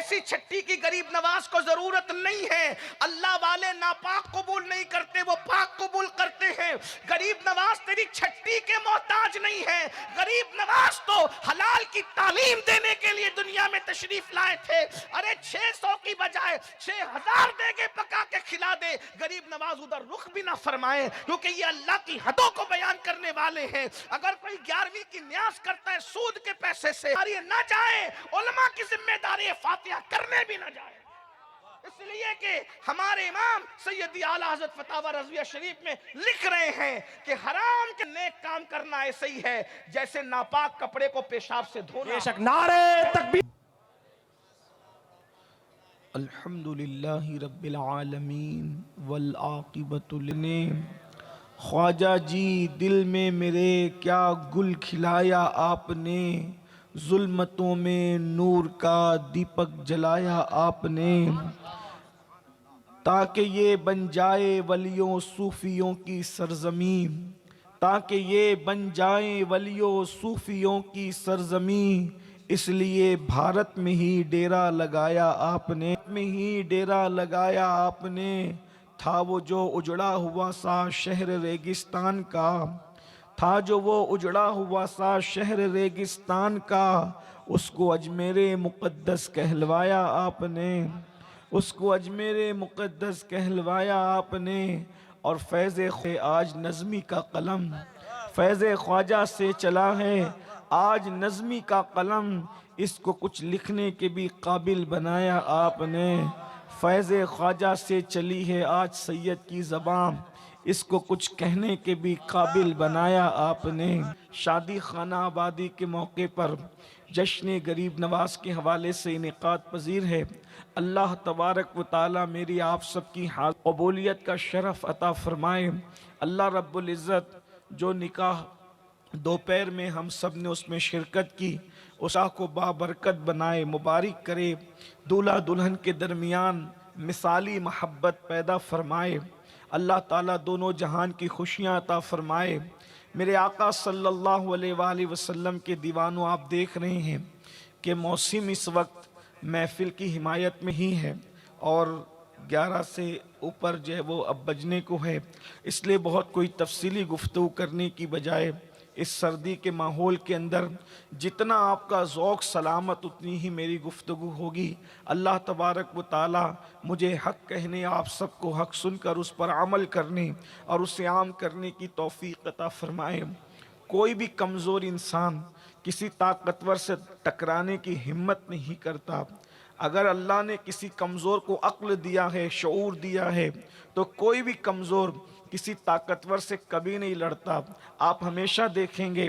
ایسی چھٹی کی غریب نواز کو ضرورت نہیں ہے۔ اللہ والے ناپاک قبول نہیں کرتے، وہ پاک قبول کرتے ہیں۔ غریب نواز تیری چھٹی کے محتاج نہیں ہے، غریب نواز تو حلال کی تعلیم دینے کے لیے دنیا میں تشریف لائے تھے۔ ارے 600 کی بجائے 6000 دے کے پکا کے کھلا دے، غریب نواز ادھر رخ بھی نہ فرمائے، کیونکہ یہ اللہ کی حدوں کو بیان کرنے والے ہیں۔ اگر کوئی 11ویں کی نیاز کرتا ہے سود کے پیسے سے، نہ جائے، علماء کی ذمہ داری فاتحہ کرنے بھی نہ جائے، اس لیے کہ ہمارے امام سیدی اعلیٰ حضرت فتاوی رضویہ شریف میں لکھ رہے ہیں کہ حرام کے نیک کام کرنا ایسے ہی ہے جیسے ناپاک کپڑے کو پیشاب سے دھونا۔ بے شک نعرہ تکبیر۔ الحمدللہ رب العالمین والعاقبۃ للمتقین۔ خواجہ جی دل میں میرے کیا گل کھلایا آپ نے، ظلمتوں میں نور کا دیپک جلایا آپ نے، تاکہ یہ بن جائے ولیوں صوفیوں کی سرزمین، تاکہ یہ بن جائیں ولیوں صوفیوں کی سرزمین۔ اس لیے بھارت میں ہی ڈیرا لگایا آپ نے، میں ہی ڈیرا لگایا آپ نے۔ تھا وہ جو اجڑا ہوا سا شہر ریگستان کا، تھا جو وہ اجڑا ہوا سا شہر ریگستان کا، اس کو اجمیر مقدس کہلوایا آپ نے، اس کو اجمیر مقدس کہلوایا آپ نے۔ اور فیض آج نظمی کا قلم فیض خواجہ سے چلا ہے، آج نظمی کا قلم، اس کو کچھ لکھنے کے بھی قابل بنایا آپ نے۔ فیض خواجہ سے چلی ہے آج سید کی زبان، اس کو کچھ کہنے کے بھی قابل بنایا آپ نے۔ شادی خانہ آبادی کے موقع پر جشن غریب نواز کے حوالے سے انعقاد پذیر ہے۔ اللہ تبارک و تعالی میری آپ سب کی قبولیت کا شرف عطا فرمائے۔ اللہ رب العزت جو نکاح دوپہر میں ہم سب نے اس میں شرکت کی، اس کو بابرکت بنائے، مبارک کرے، دولہا دلہن کے درمیان مثالی محبت پیدا فرمائے۔ اللہ تعالیٰ دونوں جہان کی خوشیاں عطا فرمائے۔ میرے آقا صلی اللہ علیہ وآلہ وسلم کے دیوانوں، آپ دیکھ رہے ہیں کہ موسم اس وقت محفل کی حمایت میں ہی ہے، اور 11 سے اوپر جو ہے وہ اب بجنے کو ہے، اس لیے بہت کوئی تفصیلی گفتگو کرنے کی بجائے اس سردی کے ماحول کے اندر جتنا آپ کا ذوق سلامت اتنی ہی میری گفتگو ہوگی۔ اللہ تبارک و تعالی مجھے حق کہنے، آپ سب کو حق سن کر اس پر عمل کرنے اور اسے عام کرنے کی توفیق عطا فرمائے۔ کوئی بھی کمزور انسان کسی طاقتور سے ٹکرانے کی ہمت نہیں کرتا۔ اگر اللہ نے کسی کمزور کو عقل دیا ہے، شعور دیا ہے، تو کوئی بھی کمزور کسی طاقتور سے کبھی نہیں لڑتا۔ آپ ہمیشہ دیکھیں گے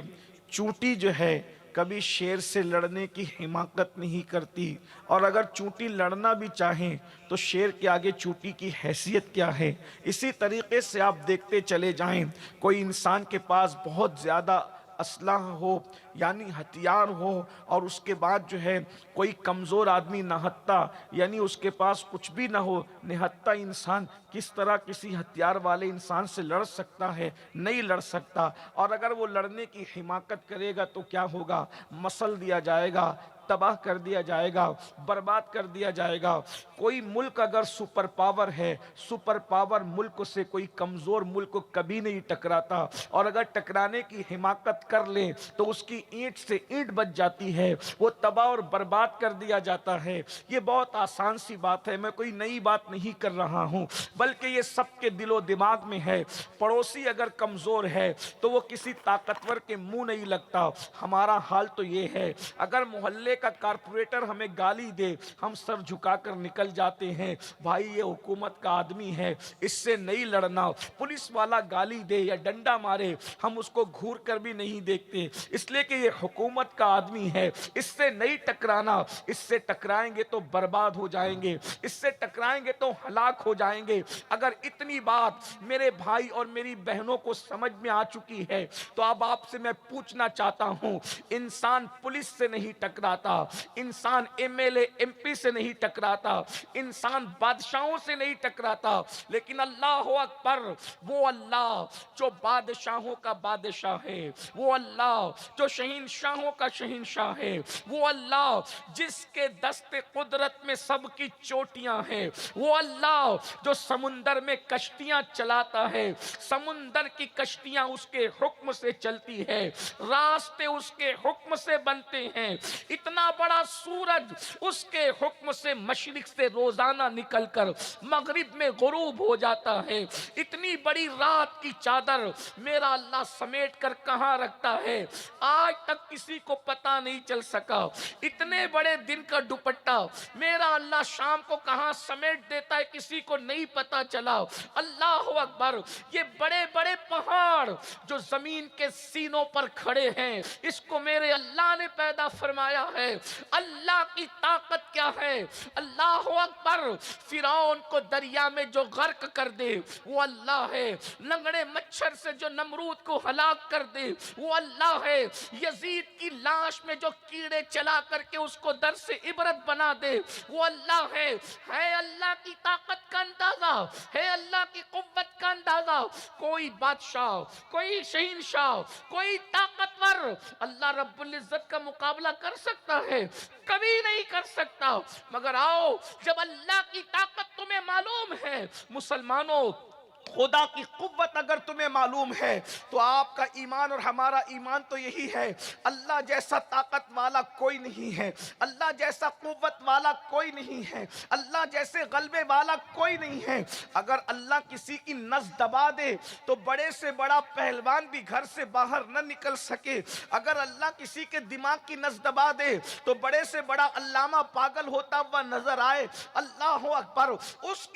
چونٹی جو ہے کبھی شیر سے لڑنے کی حماقت نہیں کرتی، اور اگر چونٹی لڑنا بھی چاہیں تو شیر کے آگے چونٹی کی حیثیت کیا ہے۔ اسی طریقے سے آپ دیکھتے چلے جائیں، کوئی انسان کے پاس بہت زیادہ اسلحہ ہو، یعنی ہتھیار ہو، اور اس کے بعد جو ہے کوئی کمزور آدمی نہتہ، یعنی اس کے پاس کچھ بھی نہ ہو، نہتہ انسان کس طرح کسی ہتھیار والے انسان سے لڑ سکتا ہے؟ نہیں لڑ سکتا۔ اور اگر وہ لڑنے کی حماقت کرے گا تو کیا ہوگا؟ مسل دیا جائے گا، تباہ کر دیا جائے گا، برباد کر دیا جائے گا۔ کوئی ملک اگر سپر پاور ہے، سپر پاور ملک سے کوئی کمزور ملک کبھی نہیں ٹکراتا، اور اگر ٹکرانے کی حماقت کر لے تو اس کی اینٹ سے اینٹ بچ جاتی ہے، وہ تباہ اور برباد کر دیا جاتا ہے۔ یہ بہت آسان سی بات ہے، میں کوئی نئی بات نہیں کر رہا ہوں، بلکہ یہ سب کے دل و دماغ میں ہے۔ پڑوسی اگر کمزور ہے تو وہ کسی طاقتور کے منہ نہیں لگتا۔ ہمارا حال تو یہ ہے، اگر محلے کا کارپوریٹر ہمیں گالی دے، ہم سر جھکا کر نکل جاتے ہیں، بھائی یہ حکومت کا آدمی ہے، اس سے نہیں لڑنا۔ پولیس والا گالی دے یا ڈنڈا مارے، ہم اس کو گھور کر بھی نہیں دیکھتے، اس لیے کہ یہ حکومت کا آدمی ہے، اس سے نہیں ٹکرانا۔ اس سے ٹکرائیں گے تو برباد ہو جائیں گے، اس سے ٹکرائیں گے تو ہلاک ہو جائیں گے۔ اگر اتنی بات میرے بھائی اور میری بہنوں کو سمجھ میں آ چکی ہے تو اب آپ سے میں پوچھنا چاہتا ہوں، انسان پولیس سے نہیں ٹکراتا، ٹکراتا, انسان MLA MP سے نہیں ٹکراتا, انسان بادشاہوں سے نہیں ٹکراتا, لیکن اللہ اکبر, وہ اللہ جو بادشاہوں کا بادشاہ ہے, وہ اللہ جو شہنشاہوں کا شہنشاہ ہے, وہ اللہ جس کے دست قدرت میں سب کی چوٹیاں ہیں, وہ اللہ جو سمندر میں کشتیاں چلاتا ہے, سمندر کی کشتیاں اس کے حکم سے چلتی ہے, راستے اس کے حکم سے بنتے ہیں, اتنا بڑا سورج اس کے حکم سے مشرق سے روزانہ نکل کر مغرب میں غروب ہو جاتا ہے, اتنی بڑی رات کی چادر میرا اللہ سمیٹ کر کہاں رکھتا ہے, آج تک کسی کو پتا نہیں چل سکا, اتنے بڑے دن کا دوپٹہ میرا اللہ شام کو کہاں سمیٹ دیتا ہے کسی کو نہیں پتا چلا. اللہ اکبر, یہ بڑے بڑے پہاڑ جو زمین کے سینوں پر کھڑے ہیں, اس کو میرے اللہ نے پیدا فرمایا ہے. اللہ کی طاقت کیا ہے, اللہ اکبر, فرعون کو دریا میں جو غرق کر دے وہ اللہ ہے, لنگڑے مچھر سے جو نمرود کو ہلاک کر دے وہ اللہ ہے, یزید کی لاش میں جو کیڑے چلا کر کے اس کو درس عبرت بنا دے وہ اللہ ہے. اللہ کی طاقت کا اندازہ ہے, اللہ کی قوت کا اندازہ کوئی بادشاہ, کوئی شہنشاہ, کوئی طاقتور اللہ رب العزت کا مقابلہ کر سکتا ہے؟ کبھی نہیں کر سکتا. مگر آؤ, جب اللہ کی طاقت تمہیں معلوم ہے, مسلمانوں خدا کی قوت اگر تمہیں معلوم ہے تو آپ کا ایمان اور ہمارا ایمان تو یہی ہے, اللہ جیسا طاقت والا کوئی نہیں ہے, اللہ جیسا قوت والا کوئی نہیں ہے, اللہ جیسے غلبے والا کوئی نہیں ہے. اگر اللہ کسی کی نس دبا دے تو بڑے سے بڑا پہلوان بھی گھر سے باہر نہ نکل سکے, اگر اللہ کسی کے دماغ کی نس دبا دے تو بڑے سے بڑا علامہ پاگل ہوتا ہوا نظر آئے. اللہ اکبر, اس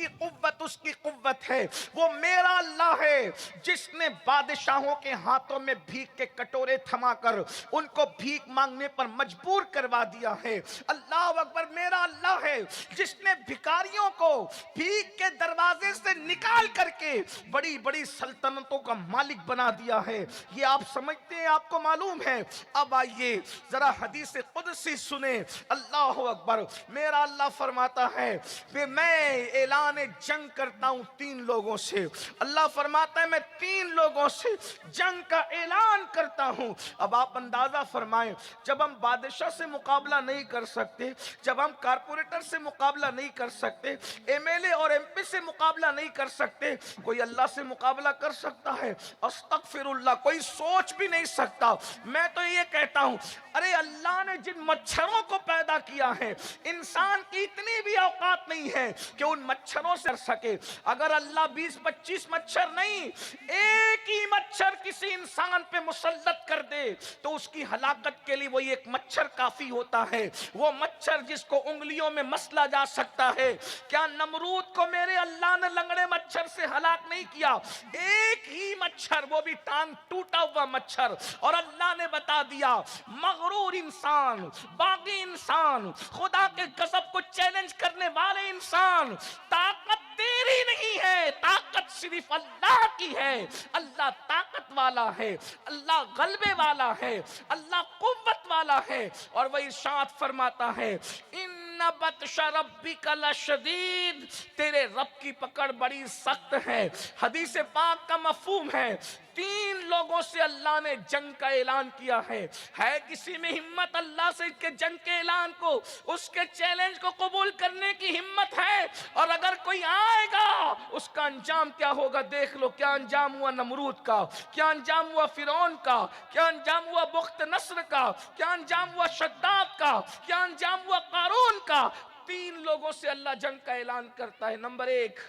کی قوت ہے, وہ میرا اللہ ہے جس نے بادشاہوں کے ہاتھوں میں بھیک کے کٹورے تھما کر ان کو بھیک مانگنے پر مجبور کروا دیا ہے. اللہ اکبر, میرا اللہ ہے جس نے بھکاریوں کو بھیک کے دروازے سے نکال کر کے بڑی بڑی سلطنتوں کا مالک بنا دیا ہے. یہ آپ سمجھتے ہیں, آپ کو معلوم ہے. اب آئیے ذرا حدیث قدسی سنیں. اللہ اکبر, میرا اللہ فرماتا ہے کہ میں اعلان جنگ کرتا ہوں 3 لوگوں سے. اللہ فرماتا ہے میں 3 لوگوں سے جنگ کا اعلان کرتا ہوں. اب آپ اندازہ فرمائیں, جب ہم بادشاہ سے مقابلہ نہیں کر سکتے, جب ہم کارپوریٹر سے مقابلہ نہیں کر سکتے, MLA اور MP سے مقابلہ نہیں کر سکتے, کوئی اللہ سے مقابلہ کر سکتا ہے؟ استغفر اللہ, کوئی سوچ بھی نہیں سکتا. میں تو یہ کہتا ہوں, ارے اللہ نے جن مچھروں کو پیدا کیا ہے, انسان کی اتنی بھی اوقات نہیں ہے کہ ان مچھروں سے سکے. اگر اللہ 20-25 مچھر نہیں, ایک ہی مچھر کسی انسان پہ مسلط کر دے تو اس کی ہلاکت کے لیے وہی ایک مچھر کافی ہوتا ہے. وہ مچھر جس کو انگلیوں میں مسلا جا سکتا ہے. کیا نمرود کو میرے اللہ نے لنگڑے مچھر سے ہلاک نہیں کیا؟ ایک ہی مچھر, وہ بھی ٹانگ ٹوٹا ہوا مچھر. اور اللہ نے بتا دیا, مغرور انسان, باغی انسان, خدا کے غضب کو چیلنج کرنے والے انسان, طاقت تیری نہیں ہے, طاقت صرف اللہ کی ہے. اللہ طاقت والا ہے, اللہ غلبے والا ہے, اللہ قوت والا ہے. اور وہ ارشاد فرماتا ہے, ان بطش ربک لشدید, تیرے رب کی پکڑ بڑی سخت ہے. حدیث پاک کا مفہوم ہے, 3 لوگوں سے اللہ نے جنگ کا اعلان کیا ہے. ہے کسی میں ہمت اللہ سے کے جنگ کے اعلان کو, اس کے چیلنج کو قبول کرنے کی ہمت ہے؟ اور اگر کوئی آئے گا اس کا انجام کیا ہوگا؟ دیکھ لو کیا انجام ہوا نمرود کا, کیا انجام ہوا فرعون کا, کیا انجام ہوا بخت نصر کا, کیا انجام ہوا شداد کا, کیا انجام ہوا قارون کا. 3 لوگوں سے اللہ جنگ کا اعلان کرتا ہے. نمبر 1,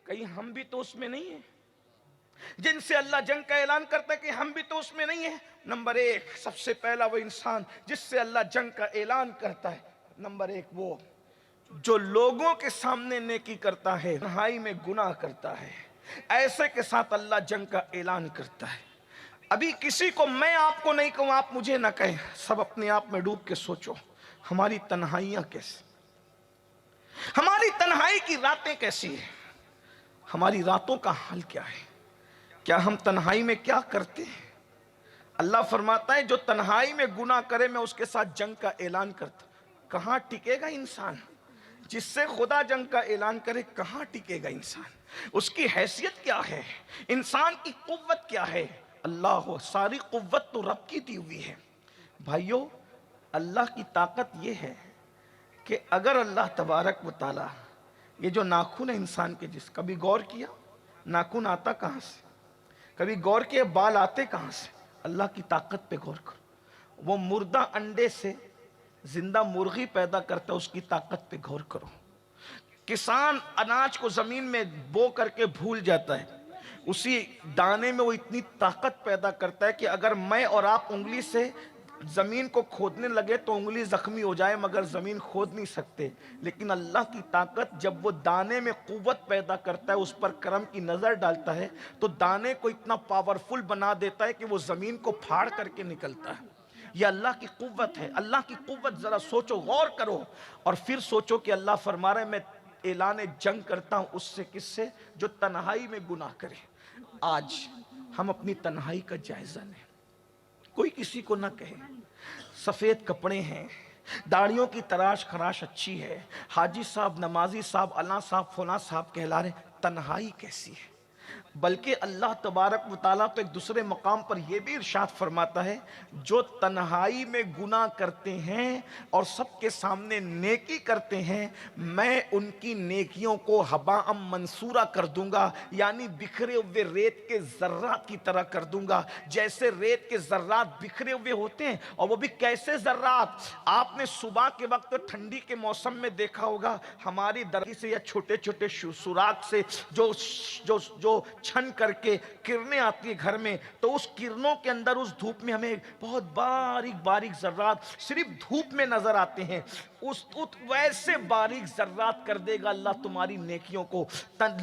کہیں ہم بھی تو اس میں نہیں ہیں جن سے اللہ جنگ کا اعلان کرتا ہے کہ ہم بھی تو اس میں نہیں ہیں؟ نمبر 1, سب سے پہلا وہ انسان جس سے اللہ جنگ کا اعلان کرتا ہے. نمبر 1 وہ جو لوگوں کے سامنے نیکی کرتا ہے, تنہائی میں گناہ کرتا ہے, ایسے کے ساتھ اللہ جنگ کا اعلان کرتا ہے. ابھی کسی کو میں آپ کو نہیں کہوں, آپ مجھے نہ کہیں, سب اپنے آپ میں ڈوب کے سوچو, ہماری تنہائیاں کیسی, ہماری تنہائی کی راتیں کیسی ہیں, ہماری راتوں کا حال کیا ہے, کیا ہم تنہائی میں کیا کرتے ہیں؟ اللہ فرماتا ہے جو تنہائی میں گناہ کرے میں اس کے ساتھ جنگ کا اعلان کرتا ہوں۔ کہاں ٹکے گا انسان؟ جس سے خدا جنگ کا اعلان کرے کہاں ٹکے گا انسان؟ اس کی حیثیت کیا ہے؟ انسان کی قوت کیا ہے؟ اللہ ساری قوت تو رب کی دی ہوئی ہے۔ بھائیو، اللہ کی طاقت یہ ہے کہ اگر اللہ تبارک و تعالی یہ جو ناخن ہے انسان کے، جس کبھی غور کیا ناخن آتا کہاں سے؟ کبھی غور کیا بال آتے کہاں سے؟ اللہ کی طاقت پہ غور کرو۔ وہ مردہ انڈے سے زندہ مرغی پیدا کرتا ہے، اس کی طاقت پہ غور کرو۔ کسان اناج کو زمین میں بو کر کے بھول جاتا ہے، اسی دانے میں وہ اتنی طاقت پیدا کرتا ہے کہ اگر میں اور آپ انگلی سے زمین کو کھودنے لگے تو انگلی زخمی ہو جائے مگر زمین کھود نہیں سکتے۔ لیکن اللہ کی طاقت جب وہ دانے میں قوت پیدا کرتا ہے، اس پر کرم کی نظر ڈالتا ہے تو دانے کو اتنا پاورفل بنا دیتا ہے کہ وہ زمین کو پھاڑ کر کے نکلتا ہے۔ یہ اللہ کی قوت ہے۔ اللہ کی قوت ذرا سوچو، غور کرو، اور پھر سوچو کہ اللہ فرما رہا ہے میں اعلان جنگ کرتا ہوں اس سے، کس سے؟ جو تنہائی میں گناہ کرے۔ آج ہم اپنی تنہائی کا جائزہ لیں، کوئی کسی کو نہ کہے سفید کپڑے ہیں، داڑھیوں کی تراش خراش اچھی ہے، حاجی صاحب، نمازی صاحب، اللہ صاحب، فلاں صاحب کہلا رہے، تنہائی کیسی ہے؟ بلکہ اللہ تبارک و تعالیٰ تو ایک دوسرے مقام پر یہ بھی ارشاد فرماتا ہے جو تنہائی میں گناہ کرتے ہیں اور سب کے سامنے نیکی کرتے ہیں، میں ان کی نیکیوں کو ہباء منصورہ کر دوں گا، یعنی بکھرے ہوئے ریت کے ذرات کی طرح کر دوں گا۔ جیسے ریت کے ذرات بکھرے ہوئے ہوتے ہیں، اور وہ بھی کیسے ذرات؟ آپ نے صبح کے وقت ٹھنڈی کے موسم میں دیکھا ہوگا ہماری درگی سے یا چھوٹے چھوٹے سوراخ سے جو چھن کر کے کرنیں آتی ہے گھر میں، تو اس کرنوں کے اندر اس دھوپ میں ہمیں بہت باریک باریک ذرات صرف دھوپ میں نظر آتے ہیں۔ ویسے باریک ذرات کر دے گا اللہ تمہاری نیکیوں کو۔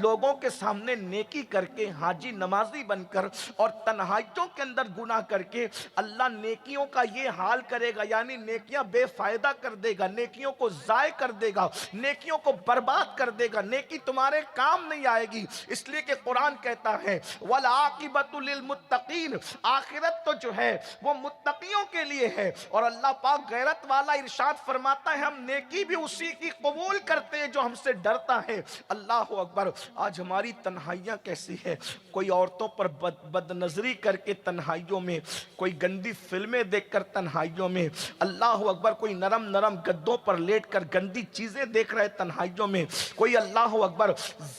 لوگوں کے سامنے نیکی کر کے، حاجی نمازی بن کر اور تنہائیوں کے اندر گناہ کر کے، اللہ نیکیوں کا یہ حال کرے گا، یعنی نیکیاں بے فائدہ کر دے گا، نیکیوں کو ضائع کر دے گا، نیکیوں کو برباد کر دے گا، نیکی تمہارے کام نہیں آئے گی۔ اس لیے کہ قرآن کہتا ہے وَالْعَاقِبَةُ لِلْمُتَّقِينَ، آخرت تو جو ہے وہ متقیوں کے لیے ہے۔ اور اللہ پاک غیرت والا ارشاد فرماتا ہے ہم نیکی بھی اسی کی قبول کرتے ہیں جو ہم سے ڈرتا ہے۔ اللہ اکبر۔ آج ہماری تنہائیاں کیسی ہے؟ کوئی عورتوں پر بد نظری کر کے تنہائیوں میں، کوئی گندی فلمیں دیکھ کر تنہائیوں میں، اللہ اکبر، کوئی نرم نرم گدوں پر لیٹ کر گندی چیزیں دیکھ رہے تنہائیوں میں، کوئی اللہ اکبر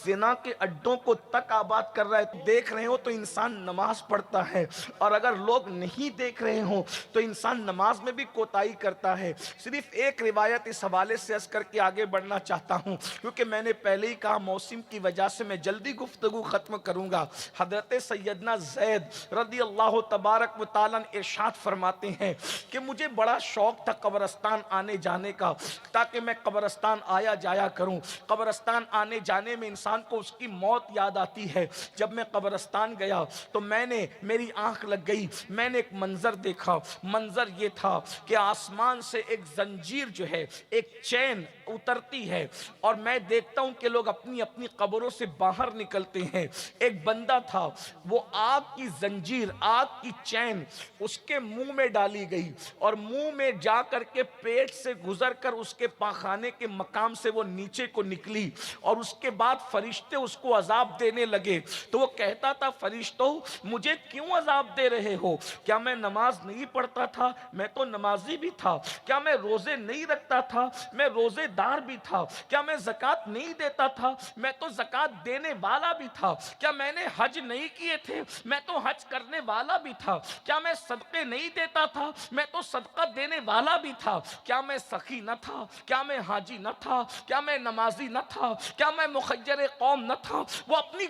زنا کے اڈوں کو تک آباد کر رہا ہے۔ دیکھ رہے ہو تو انسان نماز پڑھتا ہے، اور اگر لوگ نہیں دیکھ رہے ہوں تو انسان نماز میں بھی کوتاہی کرتا ہے۔ صرف ایک روایت اس حوالے سے عرض کر کے آگے بڑھنا چاہتا ہوں، کیونکہ میں نے پہلے ہی کہا موسم کی وجہ سے میں جلدی گفتگو ختم کروں گا۔ حضرت سیدنا زید رضی اللہ تبارک و تعالیٰ ارشاد فرماتے ہیں کہ مجھے بڑا شوق تھا قبرستان آنے جانے کا، تاکہ میں قبرستان آیا جایا کروں۔ قبرستان آنے جانے میں انسان کو اس کی موت یاد آتی ہے۔ جب میں قبرستان گیا تو میری آنکھ لگ گئی، میں نے ایک منظر دیکھا۔ منظر یہ تھا کہ آسمان سے ایک زنجیر جو ہے، ایک چین اترتی ہے، اور میں دیکھتا ہوں کہ لوگ اپنی اپنی قبروں سے باہر نکلتے ہیں۔ ایک بندہ تھا، وہ آگ کی زنجیر، آگ کی چین اس کے منہ میں ڈالی گئی، اور منہ میں جا کر کے پیٹ سے گزر کر اس کے پاخانے کے مقام سے وہ نیچے کو نکلی، اور اس کے بعد فرشتے اس کو عذاب دینے لگے۔ تو وہ کہتا تھا فرشتوں مجھے کیوں عذاب دے رہے ہو؟ کیا میں نماز نہیں پڑھتا تھا؟ میں تو نمازی بھی تھا۔ کیا میں روزے نہیں رکھتا تھا؟ میں روزے دار بھی تھا۔ کیا میں زکوٰۃ نہیں دیتا تھا؟ میں تو زکوٰۃ دینے والا بھی تھا۔ کیا میں نے حج نہیں کیے تھے؟ میں تو حج کرنے والا بھی تھا۔ کیا میں صدقے نہیں دیتا تھا؟ میں تو صدقہ دینے والا بھی تھا۔ کیا میں سخی نہ تھا؟ کیا میں حاجی نہ تھا؟ کیا میں نمازی نہ تھا؟ کیا میں مخیر قوم نہ تھا؟ وہ اپنی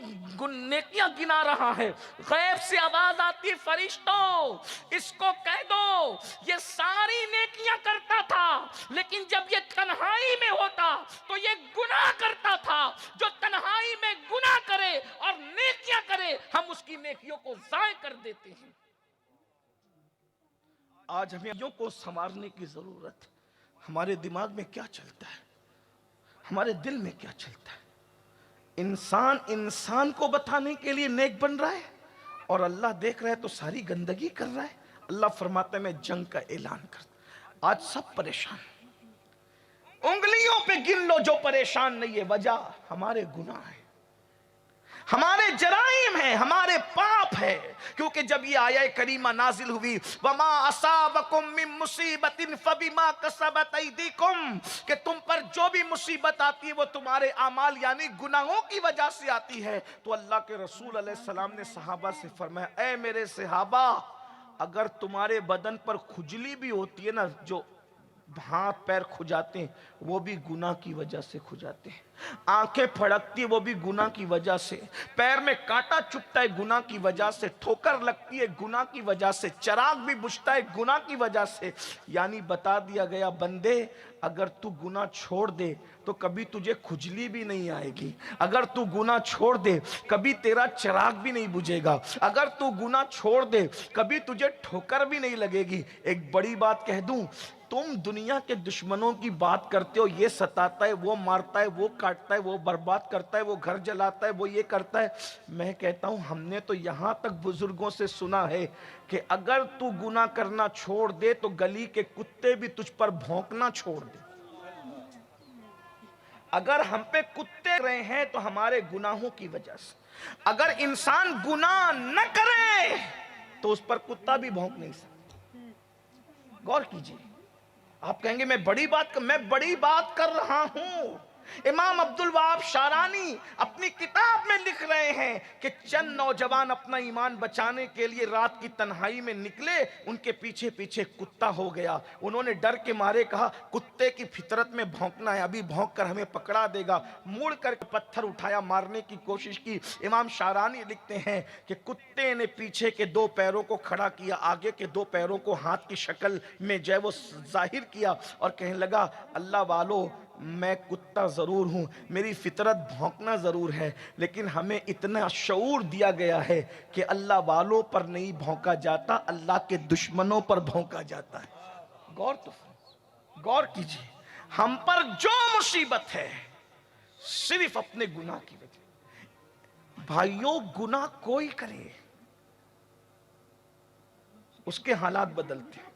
نیکیاں گنا رہا ہے۔ غیب سے آواز آتی ہے فرشتوں اس کو کہہ دو یہ ساری نیکیاں کرتا تھا، لیکن جب یہ تنہائی میں ہوتا تو یہ گناہ کرتا تھا۔ جو تنہائی میں گناہ کرے اور نیکیاں کرے ہم اس کی نیکیوں کو ضائع کر دیتے ہیں۔ آج ہمیں نیکیوں کو سنوارنے کی ضرورت ہے۔ ہمارے دماغ میں کیا چلتا ہے؟ ہمارے دل میں کیا چلتا ہے؟ انسان کو بتانے کے لیے نیک بن رہا ہے، اور اللہ دیکھ رہا ہے تو ساری گندگی کر رہا ہے۔ اللہ فرماتا ہے میں جنگ کا اعلان کرتا. آج سب پریشان, انگلیوں پہ گن لو جو پریشان نہیں ہے. وجہ ہمارے گناہ ہیں, ہمارے جرائم ہیں, ہمارے پاپ ہے. کیونکہ جب یہ آیہ کریمہ نازل ہوئی وَمَا أَصَابَكُم مِّن مُّصِيبَةٍ فَبِمَا كَسَبَتْ أَيْدِيكُمْ, کہ تم پر جو بھی مصیبت آتی ہے وہ تمہارے اعمال یعنی گناہوں کی وجہ سے آتی ہے. تو اللہ کے رسول علیہ السلام نے صحابہ سے فرمایا اے میرے صحابہ, اگر تمہارے بدن پر کھجلی بھی ہوتی ہے نا, جو ہاتھ پیر کھجاتے ہیں وہ بھی گناہ کی وجہ سے کھجاتے ہیں. آنکھیں پھڑکتی ہے وہ بھی گناہ کی وجہ سے, پیر میں کانٹا چبھتا ہے گناہ کی وجہ سے, ٹھوکر لگتی ہے گناہ کی وجہ سے, چراغ بھی بجھتا ہے گناہ کی وجہ سے. یعنی بتا دیا گیا بندے اگر تو گناہ چھوڑ دے تو کبھی تجھے کھجلی بھی نہیں آئے گی, اگر تو گناہ چھوڑ دے کبھی تیرا چراغ بھی نہیں بجھے گا, اگر تو گناہ چھوڑ دے کبھی تجھے ٹھوکر بھی نہیں لگے گی. ایک بڑی بات کہہ دوں, تم دنیا کے دشمنوں کی بات کرتے ہو, یہ ستاتا ہے, وہ مارتا ہے, وہ کاٹتا ہے, وہ برباد کرتا ہے, وہ گھر جلاتا ہے, وہ یہ کرتا ہے. میں کہتا ہوں ہم نے تو یہاں تک بزرگوں سے سنا ہے کہ اگر تو گناہ کرنا چھوڑ دے تو گلی کے کتے بھی تجھ پر بھونکنا چھوڑ دے. اگر ہم پہ کتے رہے ہیں تو ہمارے گناہوں کی وجہ سے. اگر انسان گناہ نہ کرے تو اس پر کتا بھی بھونک نہیں سکتا. غور کیجئے. آپ کہیں گے میں بڑی بات کر رہا ہوں. امام عبدالوہاب شارانی اپنی کتاب میں لکھ رہے ہیں کہ چند نوجوان اپنا ایمان بچانے کے لیے رات کی تنہائی میں نکلے, ان کے پیچھے پیچھے کتا ہو گیا. انہوں نے ڈر کے مارے کہا کتے کی فطرت میں بھونکنا ہے, ابھی بھونک کر ہمیں پکڑا دے گا. مڑ کر پتھر اٹھایا, مارنے کی کوشش کی. امام شارانی لکھتے ہیں کہ کتے نے پیچھے کے دو پیروں کو کھڑا کیا, آگے کے دو پیروں کو ہاتھ کی شکل میں جو ہے وہ ظاہر کیا اور کہنے لگا اللہ والو میں کتا ضرور ہوں, میری فطرت بھونکنا ضرور ہے, لیکن ہمیں اتنا شعور دیا گیا ہے کہ اللہ والوں پر نہیں بھونکا جاتا, اللہ کے دشمنوں پر بھونکا جاتا ہے. غور کیجئے. ہم پر جو مصیبت ہے صرف اپنے گناہ کی وجہ. بھائیوں گناہ کوئی کرے اس کے حالات بدلتے ہیں.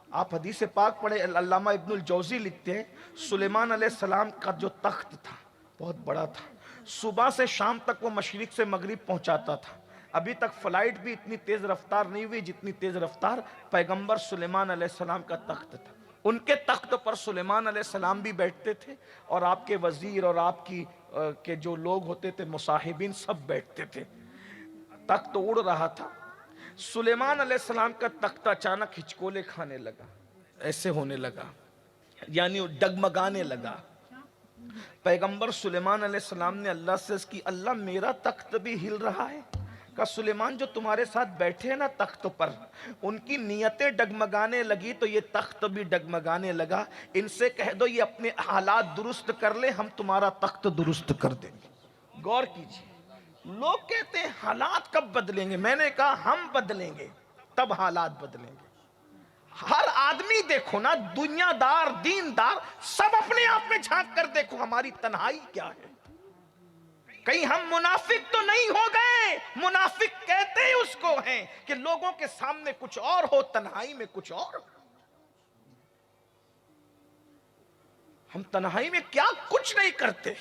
آپ حدیث پاک پڑھے, علامہ ابن الجوزی لکھتے ہیں سلیمان علیہ السلام کا جو تخت تھا بہت بڑا تھا, صبح سے شام تک وہ مشرق سے مغرب پہنچاتا تھا. ابھی تک فلائٹ بھی اتنی تیز رفتار نہیں ہوئی جتنی تیز رفتار پیغمبر سلیمان علیہ السلام کا تخت تھا. ان کے تخت پر سلیمان علیہ السلام بھی بیٹھتے تھے اور آپ کے وزیر اور آپ کی کے جو لوگ ہوتے تھے مصاحبین سب بیٹھتے تھے. تخت اڑ رہا تھا. سلیمان علیہ السلام کا تخت اچانک ہچکولے کھانے لگا, ایسے ہونے لگا, یعنی ڈگمگانے لگا. پیغمبر سلیمان علیہ السلام نے اللہ سے کی اللہ میرا تخت بھی ہل رہا ہے. کہا سلیمان جو تمہارے ساتھ بیٹھے ہیں نا تخت پر, ان کی نیتیں ڈگمگانے لگی تو یہ تخت بھی ڈگمگانے لگا. ان سے کہہ دو یہ اپنے حالات درست کر لے, ہم تمہارا تخت درست کر دیں گے. غور کیجیے. لوگ کہتے ہیں حالات کب بدلیں گے, میں نے کہا ہم بدلیں گے تب حالات بدلیں گے. ہر آدمی دیکھو نا, دنیا دار دین دار سب اپنے آپ میں جھانک کر دیکھو ہماری تنہائی کیا ہے. کہیں ہم منافق تو نہیں ہو گئے. منافق کہتے ہی اس کو ہیں کہ لوگوں کے سامنے کچھ اور ہو, تنہائی میں کچھ اور. ہم تنہائی میں کیا کچھ نہیں کرتے.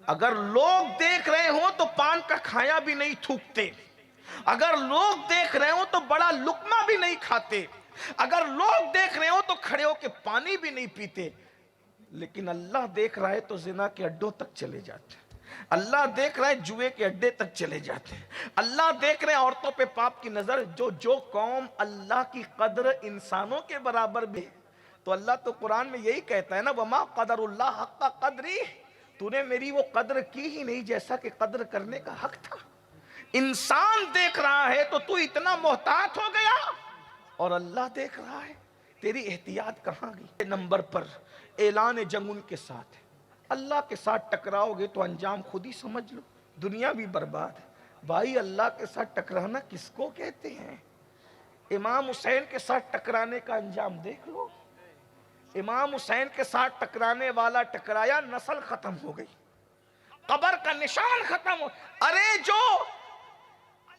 اگر لوگ دیکھ رہے ہوں تو پان کا کھایا بھی نہیں تھوکتے, اگر لوگ دیکھ رہے ہوں تو بڑا لقمہ بھی نہیں کھاتے, اگر لوگ دیکھ رہے ہوں تو کھڑے ہو کے پانی بھی نہیں پیتے. لیکن اللہ دیکھ رہا ہے تو زنا کے اڈوں تک چلے جاتے, اللہ دیکھ رہا ہے جوئے کے اڈے تک چلے جاتے, اللہ دیکھ رہے ہیں عورتوں پہ پاپ کی نظر. جو قوم اللہ کی قدر انسانوں کے برابر بھی, تو اللہ تو قرآن میں یہی کہتا ہے نا وما قدر اللہ حق قدری, تو نے میری وہ قدر کی ہی نہیں جیسا کہ قدر کرنے کا حق تھا. انسان دیکھ رہا ہے تو تو اتنا محتاط ہو گیا, اور اللہ دیکھ رہا ہے, تیری احتیاط کہاں گئی. نمبر پر اعلان جنگ ان کے ساتھ ہے. اللہ کے ساتھ ٹکراؤ گے تو انجام خود ہی سمجھ لو, دنیا بھی برباد ہے. بھائی اللہ کے ساتھ ٹکرانا کس کو کہتے ہیں؟ امام حسین کے ساتھ ٹکرانے کا انجام دیکھ لو. امام حسین کے ساتھ ٹکرانے والا ٹکرایا, نسل ختم ہو گئی, قبر کا نشان ختم ہو. ارے جو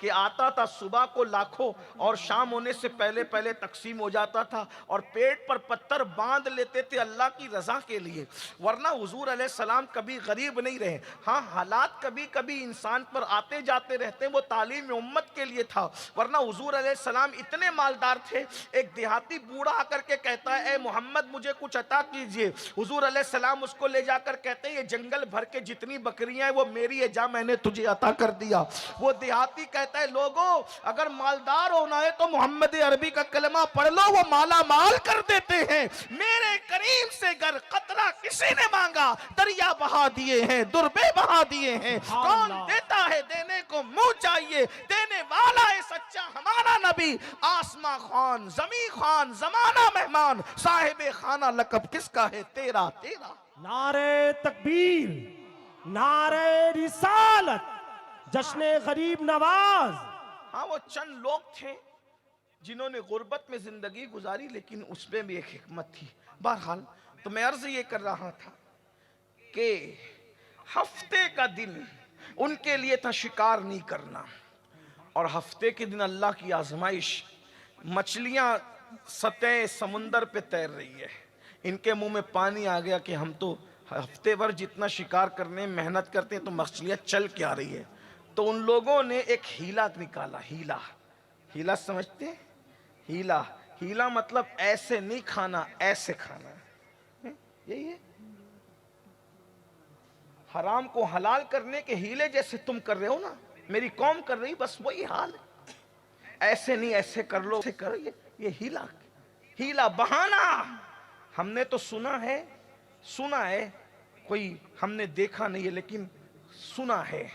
کہ آتا تھا صبح کو لاکھوں اور شام ہونے سے پہلے پہلے تقسیم ہو جاتا تھا اور پیٹ پر پتھر باندھ لیتے تھے اللہ کی رضا کے لیے. ورنہ حضور علیہ السلام کبھی غریب نہیں رہے. ہاں حالات کبھی کبھی انسان پر آتے جاتے رہتے ہیں, وہ تعلیم امت کے لیے تھا. ورنہ حضور علیہ السلام اتنے مالدار تھے, ایک دیہاتی بوڑھا آ کر کے کہتا ہے اے محمد مجھے کچھ عطا کیجئے. حضور علیہ السلام اس کو لے جا کر کہتے ہیں یہ جنگل بھر کے جتنی بکریاں ہیں وہ میری ہے, جا میں نے تجھے عطا کر دیا. وہ دیہاتی کہتا ہے لوگوں اگر مالدار ہونا ہے تو محمد عربی کا کلمہ پڑھ لو, وہ مالا مال کر دیتے ہیں. میرے کریم سے گر قطرہ کسی نے مانگا دریا بہا دیے ہیں, دربے بہا دیے ہیں. کون دیتا ہے دینے کو منہ چاہیے, دینے والا ہے سچا ہمارا نبی. آسماں خوان زمین خوان زمانہ مہمان, صاحب خانہ لقب کس کا ہے تیرا تیرا. نعرہ تکبیر, نعرہ رسالت, جشن غریب نواز. ہاں وہ چند لوگ تھے جنہوں نے غربت میں زندگی گزاری, لیکن اس میں بھی ایک حکمت تھی. بہرحال تو میں عرض یہ کر رہا تھا کہ ہفتے کا دن ان کے لیے تھا شکار نہیں کرنا, اور ہفتے کے دن اللہ کی آزمائش. مچھلیاں سطح سمندر پہ تیر رہی ہے, ان کے منہ میں پانی آ گیا کہ ہم تو ہفتے بھر جتنا شکار کرنے محنت کرتے ہیں تو مچھلیاں چل کے آ رہی ہے. تو ان لوگوں نے ایک ہیلا نکالا. ہیلا سمجھتے ہیں؟ ہیلا مطلب ایسے نہیں کھانا, ایسے کھانا. یہی ہے حرام کو حلال کرنے کے ہیلے جیسے تم کر رہے ہو نا, میری قوم کر رہی, بس وہی حال ہے. ایسے نہیں ایسے کر لو, ایسے کرو, یہ ہیلا بہانا. ہم نے تو سنا ہے کوئی ہم نے دیکھا نہیں ہے, لیکن سنا ہے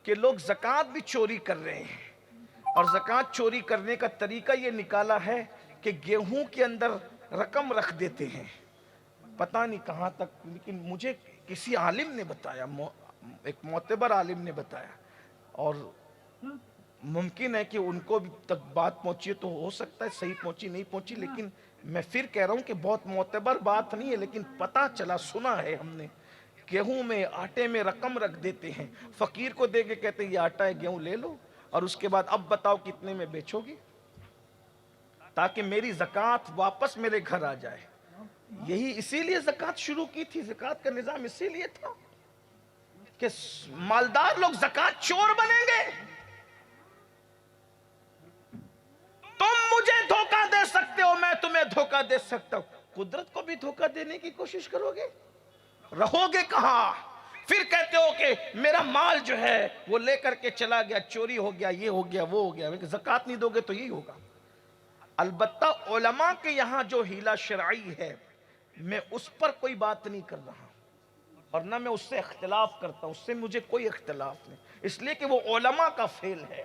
کہ لوگ زکوٰۃ بھی چوری کر رہے ہیں, اور زکوٰۃ چوری کرنے کا طریقہ یہ نکالا ہے کہ گیہوں کے اندر رقم رکھ دیتے ہیں. پتہ نہیں کہاں تک, لیکن مجھے کسی عالم نے بتایا, ایک معتبر عالم نے بتایا, اور ممکن ہے کہ ان کو بھی تک بات پہنچی تو ہو سکتا ہے صحیح پہنچی نہیں پہنچی, لیکن میں پھر کہہ رہا ہوں کہ بہت معتبر بات نہیں ہے, لیکن پتہ چلا, سنا ہے ہم نے. گیہوں میں آٹے میں رقم رکھ دیتے ہیں, فقیر کو دے کے کہتے ہیں یہ آٹا ہے گیہوں لے لو, اور اس کے بعد اب بتاؤ کتنے میں بیچو گی تاکہ میری زکوٰۃ واپس میرے گھر آ جائے. یہی اسی لیے زکوٰۃ شروع کی تھی, زکوٰۃ کا نظام اسی لیے تھا کہ مالدار لوگ زکوٰۃ چور بنیں گے. تم مجھے دھوکہ دے سکتے ہو, میں تمہیں دھوکہ دے سکتا ہوں, قدرت کو بھی دھوکہ دینے کی کوشش کرو گے, رہو گے کہاں؟ پھر کہتے ہو کہ میرا مال جو ہے وہ لے کر کے چلا گیا, چوری ہو گیا, یہ ہو گیا, وہ ہو گیا. زکوٰۃ نہیں دو گے تو یہی ہوگا. البتہ علماء کے یہاں جو ہیلا شرعی ہے میں اس پر کوئی بات نہیں کر رہا, اور نہ میں اس سے اختلاف کرتا ہوں, اس سے مجھے کوئی اختلاف نہیں, اس لیے کہ وہ علماء کا فعل ہے,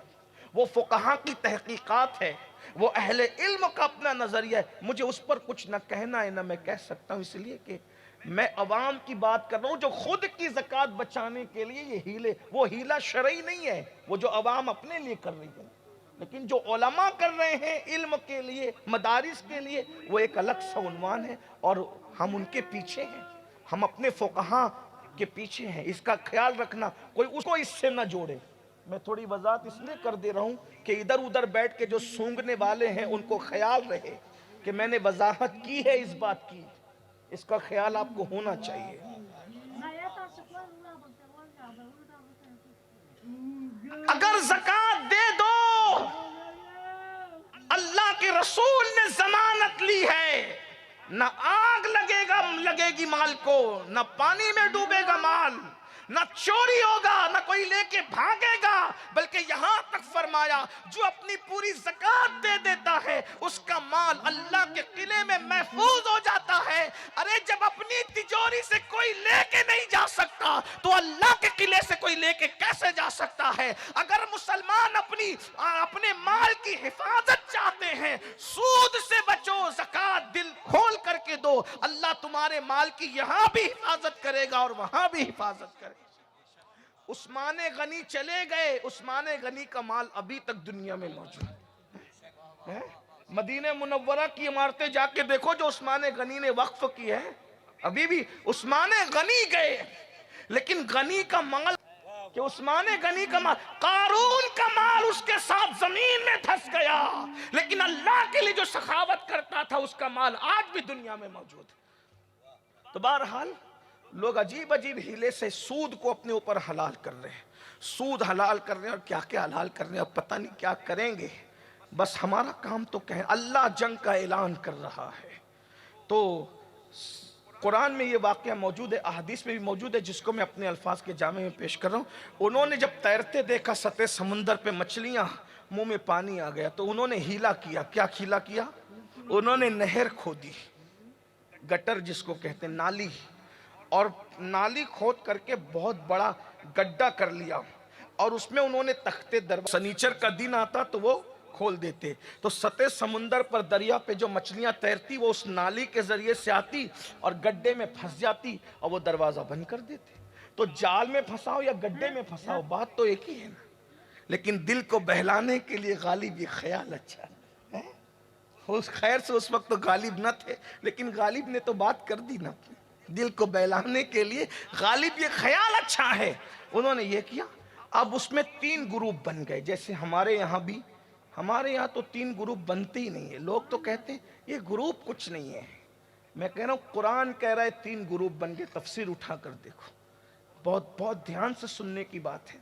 وہ فقہاء کی تحقیقات ہے, وہ اہل علم کا اپنا نظریہ ہے. مجھے اس پر کچھ نہ کہنا ہے نہ میں کہہ سکتا ہوں, اس لیے کہ میں عوام کی بات کر رہا ہوں جو خود کی زکوٰۃ بچانے کے لیے یہ ہیلے, وہ ہیلا شرعی نہیں ہے, وہ جو عوام اپنے لیے کر رہی ہے. لیکن جو علماء کر رہے ہیں علم کے لیے, مدارس کے لیے, وہ ایک الگ سا عنوان ہے, اور ہم ان کے پیچھے ہیں, ہم اپنے فقہاء کے پیچھے ہیں. اس کا خیال رکھنا, کوئی اس کو اس سے نہ جوڑے. میں تھوڑی وضاحت اس لیے کر دے رہا ہوں کہ ادھر ادھر بیٹھ کے جو سونگنے والے ہیں ان کو خیال رہے کہ میں نے وضاحت کی ہے اس بات کی, اس کا خیال آپ کو ہونا چاہیے. اگر زکوٰۃ دے دو, اللہ کے رسول نے ضمانت لی ہے, نہ آگ لگے گی مال کو, نہ پانی میں ڈوبے گا مال, نہ چوری ہوگا, نہ کوئی لے کے بھاگے گا, بلکہ یہاں تک فرمایا جو اپنی پوری زکوٰۃ دے دیتا ہے اس کا مال اللہ کے قلعے میں محفوظ ہو جاتا ہے. ارے جب اپنی تجوری سے کوئی لے کے نہیں جا سکتا تو اللہ کے قلعے سے کوئی لے کے کیسے جا سکتا ہے؟ اگر مسلمان اپنے مال کی حفاظت چاہتے ہیں, سود سے بچو, زکوٰۃ دل کھول کر کے دو, اللہ تمہارے مال کی یہاں بھی حفاظت کرے گا اور وہاں بھی حفاظت کرے گا. عثمان غنی چلے گئے, عثمان غنی کا مال ابھی تک دنیا میں موجود ہے. مدینہ منورہ کی عمارتیں جا کے دیکھو جو عثمان غنی نے وقف کی ہے, ابھی بھی عثمان غنی گئے, لیکن غنی کا مال کہ عثمان غنی کا مال، قارون کا مال اس کے ساتھ زمین میں دھس گیا، لیکن اللہ کے لیے جو سخاوت کرتا تھا اس کا مال آج بھی دنیا میں موجود ہے۔ تو بہرحال لوگ عجیب عجیب ہیلے سے سود کو اپنے اوپر حلال کر رہے ہیں، سود حلال کر رہے ہیں، اور کیا کیا حلال کر رہے ہیں، اب پتہ نہیں کیا کریں گے۔ بس ہمارا کام تو کہیں، اللہ جنگ کا اعلان کر رہا ہے۔ تو قرآن میں یہ واقعہ موجود ہے، احادیث میں بھی موجود ہے، جس کو میں اپنے الفاظ کے جامع میں پیش کر رہا ہوں۔ انہوں نے جب تیرتے دیکھا سطح سمندر پہ مچھلیاں، منہ میں پانی آ گیا، تو انہوں نے ہیلا کیا۔ کیا ہیلا کیا؟ انہوں نے نہر کھودی، گٹر جس کو کہتے ہیں، نالی، اور نالی کھود کر کے بہت بڑا گڈھا کر لیا، اور اس میں انہوں نے تختے سنیچر کا دن آتا تو وہ کھول دیتے، تو سطح سمندر پر دریا پہ جو مچھلیاں تیرتی وہ اس نالی کے ذریعے سے آتی اور گڈھے میں پھنس جاتی، اور وہ دروازہ بند کر دیتے۔ تو جال میں پھنساؤ یا گڈھے میں پھنساؤ، بات تو ایک ہی ہے نا، لیکن دل کو بہلانے کے لیے غالب یہ خیال اچھا ہے۔ اس خیر سے اس وقت تو غالب نہ تھے، لیکن غالب نے تو بات کر دی نا، دل کو بہلانے کے لیے غالب یہ خیال اچھا ہے، انہوں نے یہ کیا۔ اب اس میں 3 گروپ بن گئے، جیسے ہمارے یہاں بھی، ہمارے یہاں تو 3 گروپ بنتے ہی نہیں ہے، لوگ تو کہتے ہیں یہ گروپ کچھ نہیں ہے، میں کہہ رہا ہوں قرآن کہہ رہا ہے 3 گروپ بن گئے، تفسیر اٹھا کر دیکھو، بہت بہت دھیان سے سننے کی بات ہے۔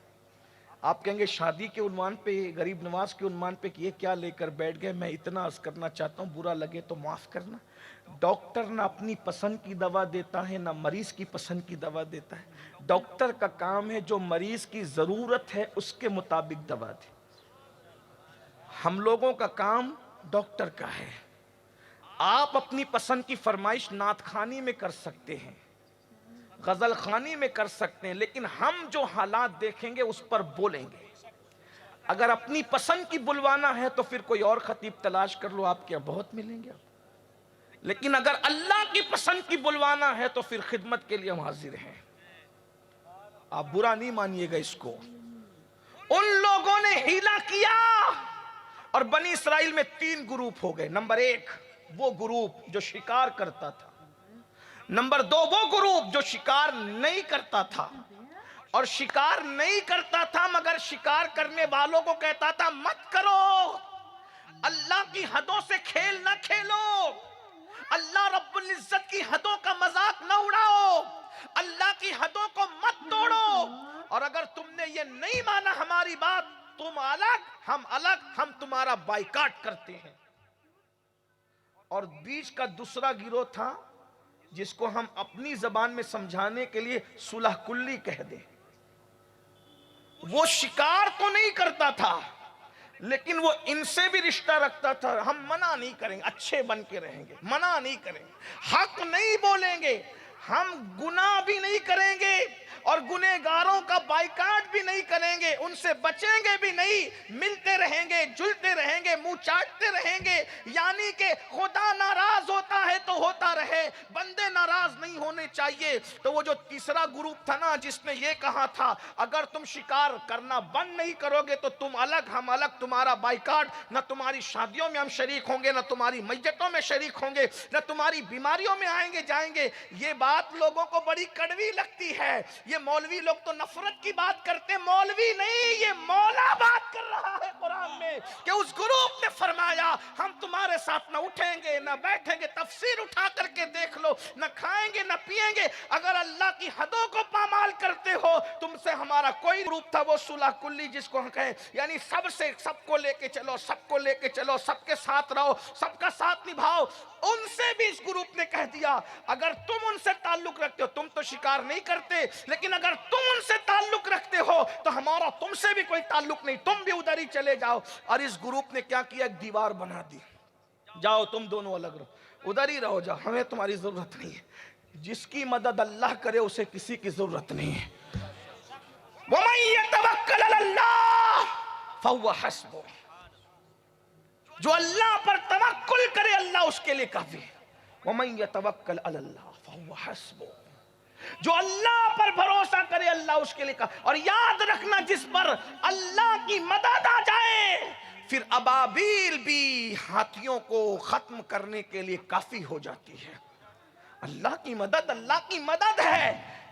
آپ کہیں گے شادی کے عنوان پہ، غریب نواز کے عنوان پہ کہ یہ کیا لے کر بیٹھ گئے، میں اتنا عرض کرنا چاہتا ہوں، برا لگے تو معاف کرنا، ڈاکٹر نہ اپنی پسند کی دوا دیتا ہے نہ مریض کی پسند کی دوا دیتا ہے، ڈاکٹر کا کام ہے جو مریض کی ضرورت ہے اس کے مطابق دوا دے۔ ہم لوگوں کا کام ڈاکٹر کا ہے۔ آپ اپنی پسند کی فرمائش نعت خوانی میں کر سکتے ہیں، غزل خوانی میں کر سکتے ہیں، لیکن ہم جو حالات دیکھیں گے اس پر بولیں گے۔ اگر اپنی پسند کی بلوانا ہے تو پھر کوئی اور خطیب تلاش کر لو، آپ کیا بہت ملیں گے، لیکن اگر اللہ کی پسند کی بلوانا ہے تو پھر خدمت کے لیے ہم حاضر ہیں۔ آپ برا نہیں مانیے گا اس کو۔ ان لوگوں نے ہیلا کیا اور بنی اسرائیل میں 3 گروپ ہو گئے۔ نمبر 1 وہ گروپ جو شکار کرتا تھا، نمبر 2 وہ گروپ جو شکار نہیں کرتا تھا، اور شکار نہیں کرتا تھا مگر شکار کرنے والوں کو کہتا تھا مت کرو، اللہ کی حدوں سے کھیل نہ کھیلو، اللہ رب العزت کی حدوں کا مذاق نہ اڑاؤ، اللہ کی حدوں کو مت توڑو، اور اگر تم نے یہ نہیں مانا ہماری بات، تم الگ، ہم تمہارا بائیکاٹ کرتے ہیں۔ اور بیچ کا دوسرا گروہ تھا جس کو ہم اپنی زبان میں سمجھانے کے لیے صلح کلی کہہ دیں، وہ شکار تو نہیں کرتا تھا لیکن وہ ان سے بھی رشتہ رکھتا تھا، ہم منع نہیں کریں گے، اچھے بن کے رہیں گے، منع نہیں کریں گے، حق نہیں بولیں گے، ہم گناہ بھی نہیں کریں گے اور گنہگاروں کا بائیکاٹ بھی نہیں کریں گے، ان سے بچیں گے بھی نہیں، ملتے رہیں گے، جلتے رہیں گے، منہ چاٹتے رہیں گے، یعنی کہ خدا ناراض ہوتا ہے تو ہوتا رہے، بندے ناراض نہیں ہونے چاہیے۔ تو وہ جو تیسرا گروپ تھا نا جس نے یہ کہا تھا اگر تم شکار کرنا بند نہیں کرو گے تو تم الگ ہم الگ، تمہارا بائیکاٹ، نہ تمہاری شادیوں میں ہم شریک ہوں گے، نہ تمہاری میتوں میں شریک ہوں گے، نہ تمہاری بیماریوں میں آئیں گے جائیں گے۔ یہ بات لوگوں کو بڑی کڑوی لگتی ہے، یہ مولوی لوگ تو نفرت کی بات کرتے، مولوی نہیں، یہ مولا بات کر رہا ہے قرآن میں کہ اس گروپ نے فرمایا ہم تمہارے ساتھ نہ اٹھیں گے نہ بیٹھیں گے، تفسیر اٹھا کر کے دیکھ لو، نہ کھائیں گے نہ پیئیں گے، اگر اللہ کی حدوں کو پامال کرتے ہو تم سے ہمارا کوئی گروپ تھا وہ صلح کلی جس کو ہم کہیں، یعنی سب کو لے کے چلو، سب کو لے کے چلو، سب کے ساتھ رہو، سب کا ساتھ نبھاؤ۔ ان سے بھی اس گروپ نے کہہ دیا اگر تم ان سے تعلق رکھتے ہو، تم تو شکار نہیں کرتے لیکن اگر تم ان سے تعلق رکھتے ہو تو ہمارا تم سے بھی کوئی تعلق نہیں، تم بھی ادھر ہی چلے جاؤ۔ اور اس گروپ نے کیا کیا، ایک دیوار بنا دی، جاؤ تم دونوں الگ رہو، ادھر ہی رہو، جاؤ، ہمیں تمہاری ضرورت نہیں ہے۔ جس کی مدد اللہ کرے اسے کسی کی ضرورت نہیں ہے۔ وَمَن يَتَوَكَّلْ عَلَى اللَّهِ فَهُوَ حَسْبُهُ، جو اللہ پر توکل کرے اللہ اس کے لیے کافی ہے۔ وَمَن يَتَوَكَّلْ عَلَى اللَّهِ فَهُوَ حَسْبُهُ، جو اللہ پر بھروسہ کرے اللہ اس کے لیے کافی۔ اور یاد رکھنا جس پر اللہ کی مدد آ جائے پھر ابابیل بھی ہاتھیوں کو ختم کرنے کے لیے کافی ہو جاتی ہے۔ اللہ کی مدد ہے،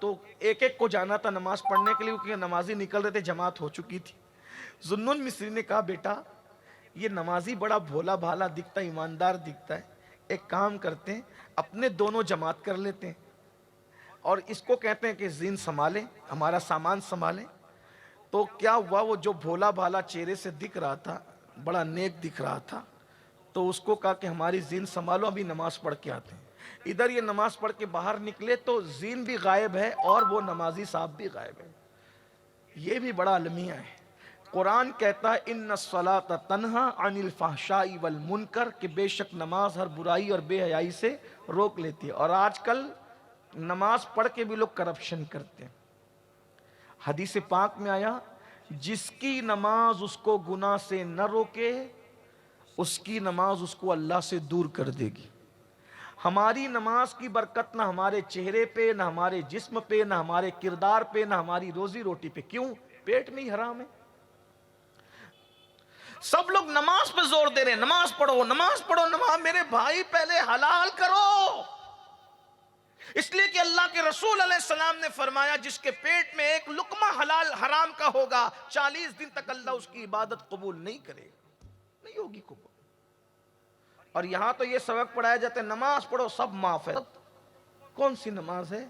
تو ایک ایک کو جانا تھا نماز پڑھنے کے لیے کیونکہ نمازی نکل رہے تھے, جماعت ہو چکی تھی. ذوالنون مصری نے کہا بیٹا یہ نمازی بڑا بھولا بھالا دکھتا ہے, ایماندار دکھتا ہے, ایک کام کرتے ہیں اپنے دونوں جماعت کر لیتے ہیں اور اس کو کہتے ہیں کہ زین سنبھالیں, ہمارا سامان سنبھالیں. تو کیا ہوا, وہ جو بھولا بھالا چہرے سے دکھ رہا تھا, بڑا نیک دکھ رہا تھا, تو اس کو کہا کہ ہماری زین سنبھالو, ابھی نماز پڑھ کے آتے ہیں. ادھر یہ نماز پڑھ کے باہر نکلے تو زین بھی غائب ہے اور وہ نمازی صاحب بھی غائب ہے. یہ بھی بڑا المیہ ہے. قرآن کہتا ہے ان الصلاۃ تنہا عن الفحشاء والمنکر, کہ بے شک نماز ہر برائی اور بے حیائی سے روک لیتی ہے. اور آج کل نماز پڑھ کے بھی لوگ کرپشن کرتے ہیں. حدیث پاک میں آیا جس کی نماز اس کو گناہ سے نہ روکے اس کی نماز اس کو اللہ سے دور کر دے گی. ہماری نماز کی برکت نہ ہمارے چہرے پہ, نہ ہمارے جسم پہ, نہ ہمارے کردار پہ, نہ ہماری روزی روٹی پہ. کیوں؟ پیٹ میں ہی حرام ہے. سب لوگ نماز پہ زور دے رہے ہیں, نماز پڑھو نماز پڑھو نماز. میرے بھائی پہلے حلال کرو, اس لیے کہ اللہ کے رسول علیہ السلام نے فرمایا جس کے پیٹ میں ایک لقمہ حلال حرام کا ہوگا 40 دن تک اللہ اس کی عبادت قبول نہیں کرے گا, نہیں ہوگی قبول. اور یہاں تو یہ سبق پڑھایا جاتا ہے نماز پڑھو سب معاف ہے. کون سی نماز ہے؟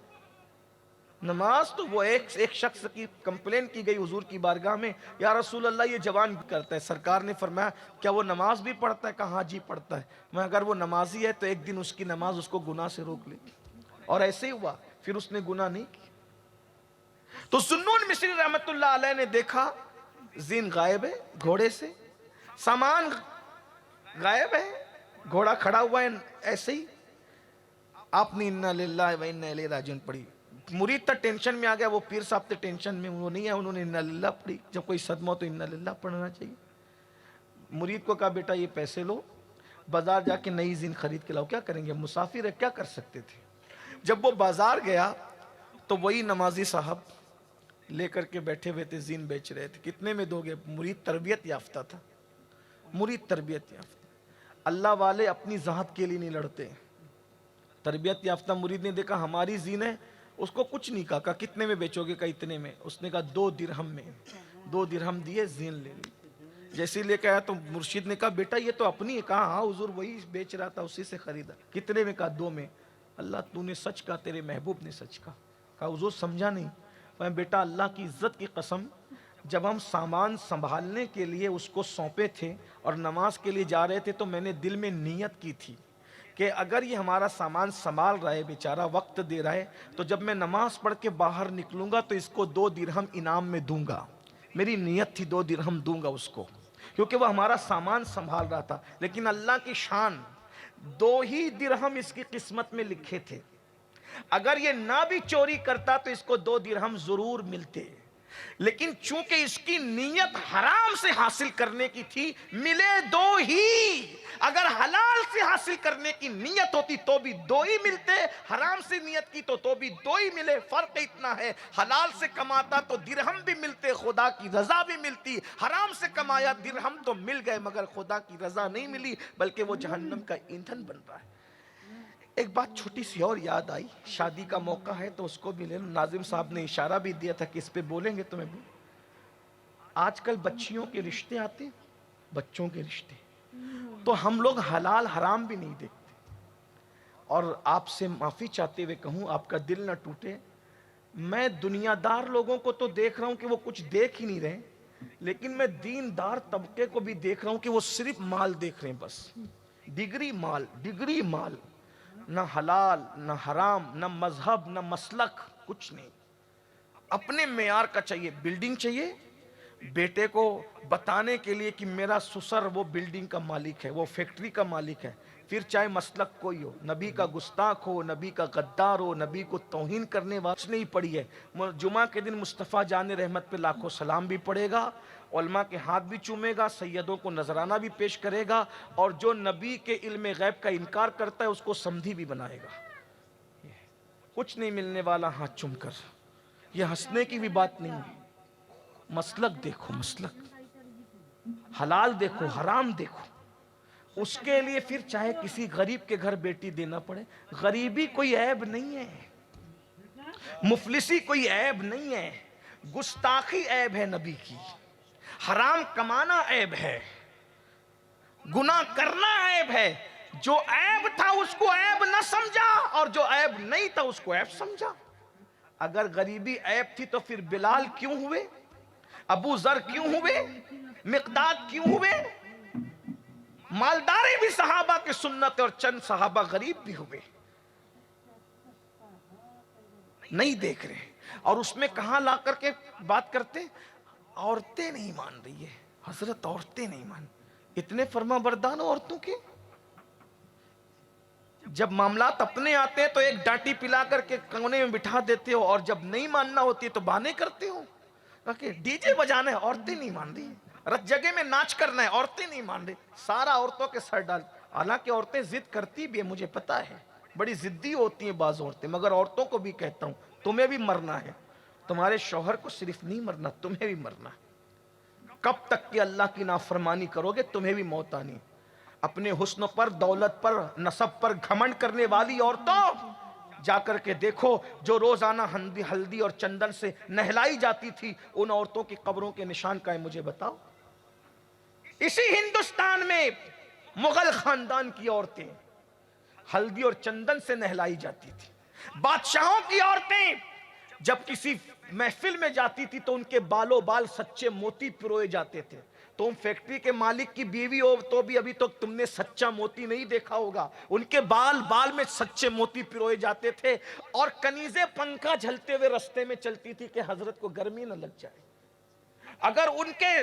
نماز تو وہ ایک شخص کی کمپلین کی گئی حضور کی بارگاہ میں, یا رسول اللہ یہ جوان کرتا ہے. سرکار نے فرمایا کیا وہ نماز بھی پڑھتا ہے؟ کہا ہاں جی پڑھتا ہے. میں اگر وہ نمازی ہے تو ایک دن اس کی نماز اس کو گناہ سے روک لے گی. اور ایسے ہی ہوا, پھر اس نے گناہ نہیں کی. تو ذوالنون مصری رحمت اللہ علیہ نے دیکھا زین غائب ہے, گھوڑے سے سامان غائب ہے, گھوڑا کھڑا ہوا ہے ایسے ہی. آپ نے انا للہ و انا الیہ راجعون پڑھی. مرید تا ٹینشن میں آ گیا, وہ پیر صاحب تے ٹینشن میں وہ نہیں ہے, انہوں نے انا للہ پڑھی. جب کوئی صدمہ تو انا للہ پڑھنا چاہیے. مرید کو کہا بیٹا یہ پیسے لو, بازار جا کے نئی زین خرید کے لاؤ. کیا کریں گے, مسافر ہے, کیا کر سکتے تھے. جب وہ بازار گیا تو وہی نمازی صاحب لے کر کے بیٹھے ہوئے تھے, زین بیچ رہے تھے. کتنے میں دو گے؟ مرید تربیت یافتہ تھا, مرید تربیت یافتہ. اللہ والے اپنی ذات کے لیے نہیں لڑتے. تربیت یافتہ مرید نے دیکھا ہماری زین ہے, اس کو کچھ نہیں کہا. کتنے میں بیچو گے؟ کہا اتنے میں. اس نے کہا 2 درہم میں. 2 درہم دیے, زین لے لی. جیسے لے کے آیا تو مرشد نے کہا بیٹا یہ تو اپنی ہے. کہا ہاں حضور وہی بیچ رہا تھا, اسی سے خریدا. کتنے میں؟ کہا 2 میں. اللہ تو نے سچ کہا, تیرے محبوب نے سچ کہا. کہا حضور سمجھا نہیں. میں بیٹا اللہ کی عزت کی قسم, جب ہم سامان سنبھالنے کے لیے اس کو سونپے تھے اور نماز کے لیے جا رہے تھے تو میں نے دل میں نیت کی تھی کہ اگر یہ ہمارا سامان سنبھال رہا ہے, بیچارہ وقت دے رہا ہے, تو جب میں نماز پڑھ کے باہر نکلوں گا تو اس کو 2 درہم انعام میں دوں گا. میری نیت تھی 2 درہم دوں گا اس کو, کیونکہ وہ ہمارا سامان سنبھال رہا تھا. لیکن اللہ کی شان, 2 ہی درہم اس کی قسمت میں لکھے تھے. اگر یہ نہ بھی چوری کرتا تو اس کو 2 درہم ضرور ملتے. لیکن چونکہ اس کی نیت حرام سے حاصل کرنے کی تھی, ملے 2 ہی. اگر حلال سے حاصل کرنے کی نیت ہوتی تو بھی 2 ہی ملتے, حرام سے نیت کی تو بھی 2 ہی ملے. فرق اتنا ہے, حلال سے کماتا تو درہم بھی ملتے, خدا کی رضا بھی ملتی. حرام سے کمایا, درہم تو مل گئے مگر خدا کی رضا نہیں ملی, بلکہ وہ جہنم کا ایندھن بن رہا ہے. ایک بات چھوٹی سی اور یاد آئی, شادی کا موقع ہے تو اس کو بھی لے لوں. ناظم صاحب نے اشارہ بھی دیا تھا کہ اس پہ بولیں گے تو میں بولوں. آج کل بچیوں کے رشتے آتے, بچوں کے رشتے, تو ہم لوگ حلال حرام بھی نہیں دیکھتے. اور آپ سے معافی چاہتے ہوئے کہوں, آپ کا دل نہ ٹوٹے, میں دنیا دار لوگوں کو تو دیکھ رہا ہوں کہ وہ کچھ دیکھ ہی نہیں رہے, لیکن میں دیندار طبقے کو بھی دیکھ رہا ہوں کہ وہ صرف مال دیکھ رہے ہیں بس. ڈگری مال, ڈگری مال, نہ حلال نہ حرام, نہ مذہب نہ مسلک, کچھ نہیں. اپنے معیار کا چاہیے. بلڈنگ چاہیے بیٹے کو بتانے کے لیے کہ میرا سسر وہ بلڈنگ کا مالک ہے, وہ فیکٹری کا مالک ہے. پھر چاہے مسلک کوئی ہو, نبی کا گستاخ ہو, نبی کا غدار ہو, نبی کو توہین کرنے والا نہیں پڑھی ہے. جمعہ کے دن مصطفیٰ جان رحمت پہ لاکھوں سلام بھی پڑھے گا, علماء کے ہاتھ بھی چومے گا, سیدوں کو نذرانہ بھی پیش کرے گا, اور جو نبی کے علم غیب کا انکار کرتا ہے اس کو سمدھی بھی بنائے گا. کچھ نہیں ملنے والا ہاتھ چوم کر, یہ ہنسنے کی بھی بات نہیں ہے. مسلک دیکھو, مسلک, حلال دیکھو, حرام دیکھو. اس کے لیے پھر چاہے کسی غریب کے گھر بیٹی دینا پڑے, غریبی کوئی عیب نہیں ہے. مفلسی کوئی عیب نہیں ہے، گستاخی عیب ہے نبی کی، حرام کمانا عیب ہے، گناہ کرنا عیب ہے۔ جو عیب تھا اس کو عیب نہ سمجھا، اور جو عیب نہیں تھا اس کو عیب سمجھا۔ اگر غریبی عیب تھی تو پھر بلال کیوں ہوئے، ابو ذر کیوں ہوئے، مقداد کیوں ہوئے؟ مالداری بھی صحابہ کی سنت اور چند صحابہ غریب بھی ہوئے، نہیں دیکھ رہے۔ اور اس میں کہاں لا کر کے بات کرتے، عورتیں نہیں مان رہی ہے حضرت، عورتیں نہیں مان، اتنے فرما بردار عورتوں کے۔ جب معاملات اپنے آتے ہیں تو ایک ڈانٹی پلا کر کے کونے میں بٹھا دیتے ہو، اور جب نہیں ماننا ہوتی تو بہانے کرتے ہو کہ ڈی جے بجانا ہے، عورتیں نہیں مان رہی، رت جگہ میں ناچ کرنا ہے، عورتیں نہیں مان رہی، سارا عورتوں کے سر ڈال۔ حالانکہ عورتیں ضد کرتی بھی ہیں، مجھے پتا ہے بڑی ضدی ہوتی ہیں بعض عورتیں، مگر عورتوں کو بھی کہتا ہوں تمہیں بھی مرنا ہے، تمہارے شوہر کو صرف نہیں مرنا، تمہیں بھی مرنا ہے۔ کب تک کہ اللہ کی نافرمانی کرو گے تمہیں بھی موت آنی۔ اپنے حسن پر، دولت پر، نسب پر گھمنڈ کرنے والی عورتوں، جا کر کے دیکھو جو روزانہ ہلدی اور چندن سے نہلائی جاتی تھی، ان عورتوں کی قبروں کے نشان کا ہے مجھے بتاؤ۔ اسی ہندوستان میں مغل خاندان کی عورتیں ہلدی اور چندن سے نہلائی جاتی تھی۔ بادشاہوں کی عورتیں جب کسی محفل میں جاتی تھی تو ان کے بالوں بال سچے موتی پروئے جاتے تھے۔ تم فیکٹری کے مالک کی بیوی ہو تو بھی ابھی تک تم نے سچا موتی نہیں دیکھا ہوگا، ان کے بال میں سچے موتی پروئے جاتے تھے، اور کنیزیں پنکھا جھلتے ہوئے رستے میں چلتی تھی کہ حضرت کو گرمی نہ لگ جائے۔ اگر ان کے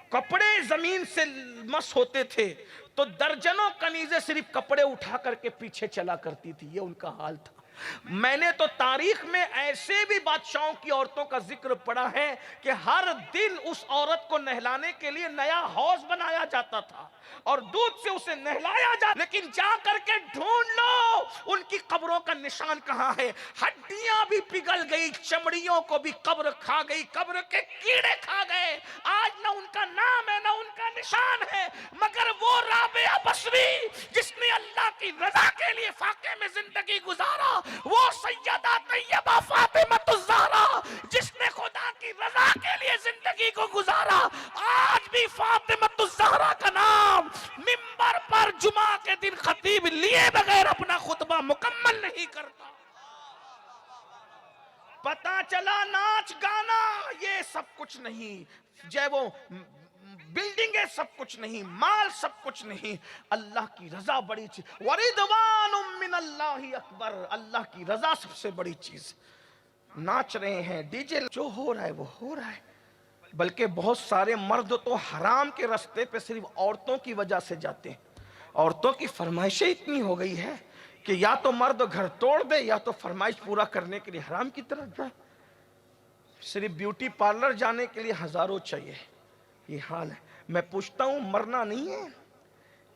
کپڑے زمین سے مس ہوتے تھے تو درجنوں کنیزیں صرف کپڑے اٹھا کر کے پیچھے چلا کرتی تھی، یہ ان کا حال تھا۔ میں نے تو تاریخ میں ایسے بھی بادشاہوں کی عورتوں کا ذکر پڑھا ہے کہ ہر دن اس عورت کو نہلانے کے لیے نیا حوض بنایا جاتا تھا اور دودھ سے اسے نہلایا جاتا، لیکن جا کر کے ڈھونڈ لو ان کی قبروں کا نشان کہاں ہے۔ ہڈیاں بھی پگھل گئی، چمڑیوں کو بھی قبر کھا گئی، قبر کے کیڑے کھا گئے، آج نہ ان کا نام ہے نہ ان کا نشان ہے۔ مگر وہ رابعہ بصری جس نے اللہ کی رضا کے لیے فاقے میں زندگی گزارا، وہ سیدہ طیبہ فاطمۃ الزہرا جس نے خدا کی رضا کے لیے زندگی کو گزارا، آج بھی فاطمۃ الزہرا کا نام منبر پر جمعہ کے دن خطیب لیے بغیر اپنا خطبہ مکمل نہیں کرتا۔ پتا چلا ناچ گانا یہ سب کچھ نہیں، جے وہ بلڈنگیں سب کچھ نہیں، مال سب کچھ نہیں، اللہ کی رضا بڑی چیز۔ وَرِضْوَانٌ مِّنَ اللَّهِ اکبر، اللہ کی رضا سب سے بڑی چیز۔ ناچ رہے ہیں ڈی جے، جو ہو رہا ہے وہ ہو رہا ہے، بلکہ بہت سارے مرد تو حرام کے رستے پہ صرف عورتوں کی وجہ سے جاتے ہیں۔ عورتوں کی فرمائشیں اتنی ہو گئی ہے کہ یا تو مرد گھر توڑ دے یا تو فرمائش پورا کرنے کے لیے حرام کی طرف جائے۔ صرف بیوٹی پارلر جانے کے لیے ہزاروں چاہیے، یہ حال ہے۔ میں پوچھتا ہوں مرنا نہیں ہے،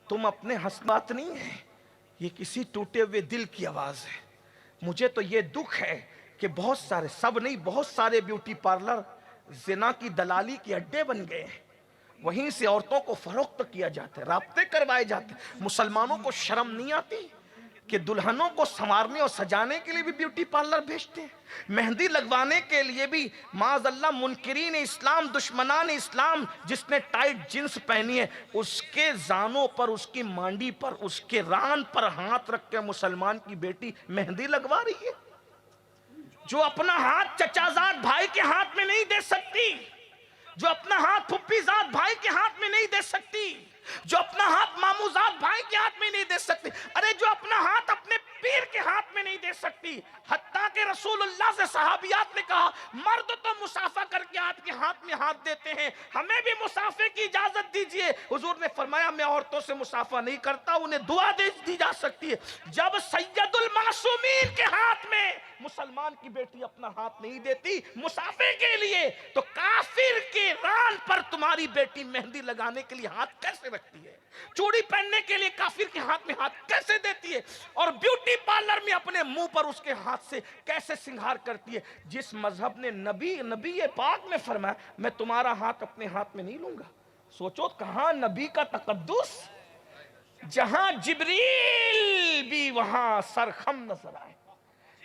تم اپنے حسنات نہیں ہے، یہ کسی ٹوٹے ہوئے دل کی آواز ہے۔ مجھے تو یہ دکھ ہے کہ بہت سارے، سب نہیں بہت سارے بیوٹی پارلر زنا کی دلالی کے اڈے بن گئے ہیں، وہیں سے عورتوں کو فروخت کیا جاتا ہے، رابطے کروائے جاتے ہیں۔ مسلمانوں کو شرم نہیں آتی کہ دلہنوں کو سنوارنے اور سجانے کے لیے بھی بیوٹی پارلر بھیجتے ہیں، مہندی لگوانے کے لیے بھی معاذ اللہ منکرین اسلام، دشمنان اسلام، جس نے ٹائٹ جنس پہنی ہے اس کے زانوں پر، اس کی مانڈی پر، اس کے ران پر ہاتھ رکھ کے مسلمان کی بیٹی مہندی لگوا رہی ہے، جو اپنا ہاتھ چچا زاد بھائی کے ہاتھ میں نہیں دے سکتی، جو اپنا ہاتھ پھپھی زاد بھائی کے ہاتھ میں نہیں دے سکتی، جو اپنا ہاتھ مامو زاد بھائی کے ہاتھ میں نہیں دے سکتی، ارے جو اپنا ہاتھ اپنے پیر کے ہاتھ میں نہیں دے سکتی۔ حتیٰ کہ رسول اللہ سے صحابیات نے کہا مرد تو مصافحہ کر کے آپ کے ہاتھ میں ہاتھ دیتے ہیں، ہمیں بھی مصافحے کی اجازت دیجئے۔ حضور نے فرمایا میں عورتوں سے مصافحہ نہیں کرتا، انہیں دعا دی جا سکتی ہے۔ جب سید المعصومین کے ہاتھ میں مسلمان کی بیٹی اپنا ہاتھ نہیں دیتی مصافحے کے لیے، تو کافر کے ران پر تمہاری بیٹی مہندی لگانے کے لیے ہاتھ کیسے رکھتی ہے؟ چوڑی پہننے کے لیے کافر کے ہاتھ میں ہاتھ کیسے دیتی ہے؟ اور بیوٹی پارلر میں اپنے منہ پر اس کے ہاتھ سے کیسے سنگھار کرتی ہے؟ جس مذہب نے نبی پاک نے فرمایا میں تمہارا ہاتھ اپنے ہاتھ میں نہیں لوں گا، سوچو کہاں نبی کا تقدس، جہاں جبریل بھی وہاں سرخم نظر آئے۔